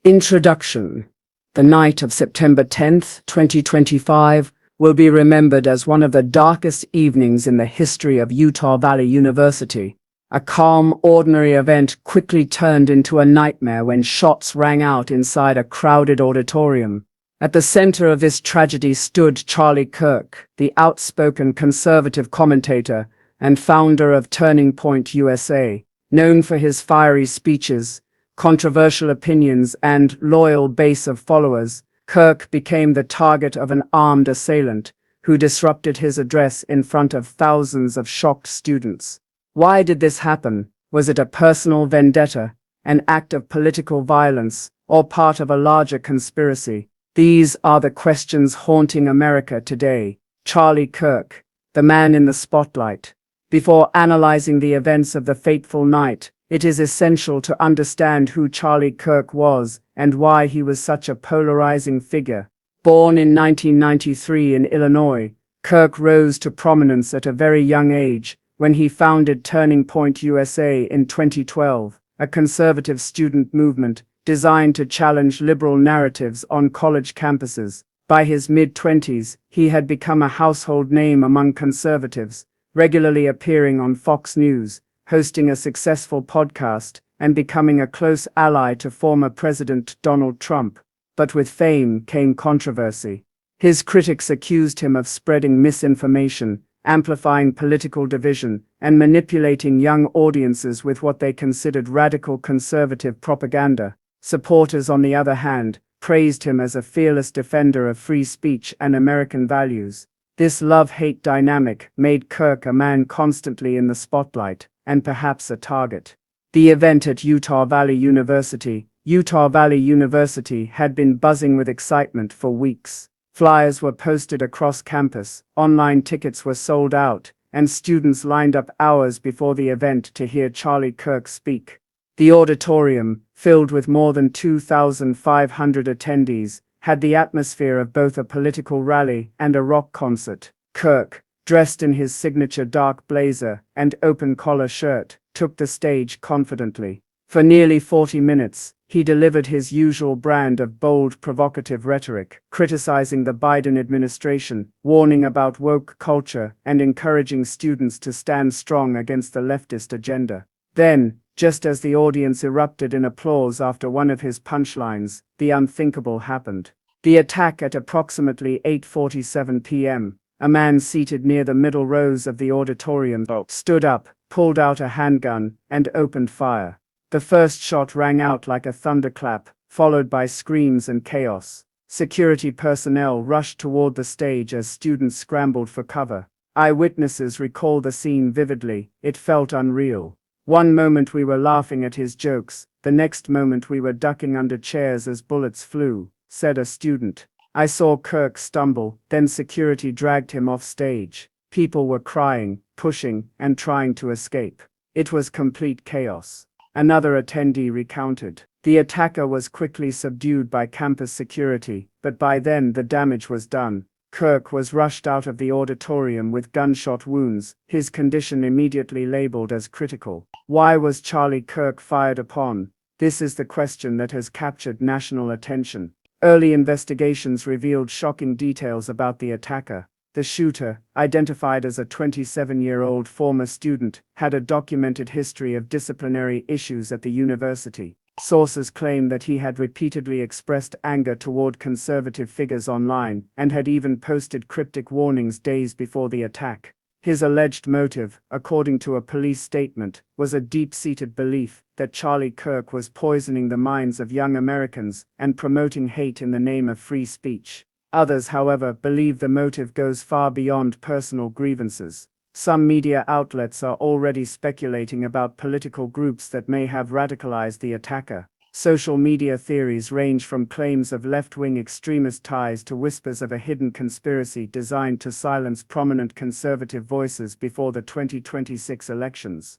Introduction. The night of September 10th, 2025 will be remembered as one of the darkest evenings in the history of Utah Valley University. A calm, ordinary event quickly turned into a nightmare when shots rang out inside a crowded auditorium. At the center of this tragedy stood Charlie Kirk, the outspoken conservative commentator and founder of Turning Point USA, known for his fiery speeches, controversial opinions, and loyal base of followers. Kirk became the target of an armed assailant who disrupted his address in front of thousands of shocked students. Why did this happen? Was it a personal vendetta, an act of political violence, or part of a larger conspiracy? These are the questions haunting America today. Charlie Kirk, the man in the spotlight. Before analyzing the events of the fateful night, it is essential to understand who Charlie Kirk was and why he was such a polarizing figure. Born in 1993 in Illinois, Kirk rose to prominence at a very young age when he founded Turning Point USA in 2012, a conservative student movement designed to challenge liberal narratives on college campuses. By his mid-20s, he had become a household name among conservatives, regularly appearing on Fox News, hosting a successful podcast, and becoming a close ally to former President Donald Trump. But with fame came controversy. His critics accused him of spreading misinformation, amplifying political division, and manipulating young audiences with what they considered radical conservative propaganda. Supporters, on the other hand, praised him as a fearless defender of free speech and American values. This love-hate dynamic made Kirk a man constantly in the spotlight, and perhaps a target. The event at Utah Valley University. Utah Valley University had been buzzing with excitement for weeks. Flyers were posted across campus, online tickets were sold out, and students lined up hours before the event to hear Charlie Kirk speak. The auditorium, filled with more than 2,500 attendees, had the atmosphere of both a political rally and a rock concert. Kirk, dressed in his signature dark blazer and open-collar shirt, took the stage confidently. For nearly 40 minutes, he delivered his usual brand of bold, provocative rhetoric, criticizing the Biden administration, warning about woke culture, and encouraging students to stand strong against the leftist agenda. Then, just as the audience erupted in applause after one of his punchlines, the unthinkable happened. The attack at approximately 8:47 p.m., a man seated near the middle rows of the auditorium stood up, pulled out a handgun, and opened fire. The first shot rang out like a thunderclap, followed by screams and chaos. Security personnel rushed toward the stage as students scrambled for cover. Eyewitnesses recall the scene vividly. It felt unreal. One moment we were laughing at his jokes, the next moment we were ducking under chairs as bullets flew, said a student. I saw Kirk stumble, then security dragged him off stage. People were crying, pushing, and trying to escape. It was complete chaos. Another attendee recounted. The attacker was quickly subdued by campus security, but by then the damage was done. Kirk was rushed out of the auditorium with gunshot wounds, his condition immediately labeled as critical. Why was Charlie Kirk fired upon? This is the question that has captured national attention. Early investigations revealed shocking details about the attacker. The shooter, identified as a 27-year-old former student, had a documented history of disciplinary issues at the university. Sources claim that he had repeatedly expressed anger toward conservative figures online and had even posted cryptic warnings days before the attack. His alleged motive, according to a police statement, was a deep-seated belief that Charlie Kirk was poisoning the minds of young Americans and promoting hate in the name of free speech. Others, however, believe the motive goes far beyond personal grievances. Some media outlets are already speculating about political groups that may have radicalized the attacker. Social media theories range from claims of left-wing extremist ties to whispers of a hidden conspiracy designed to silence prominent conservative voices before the 2026 elections.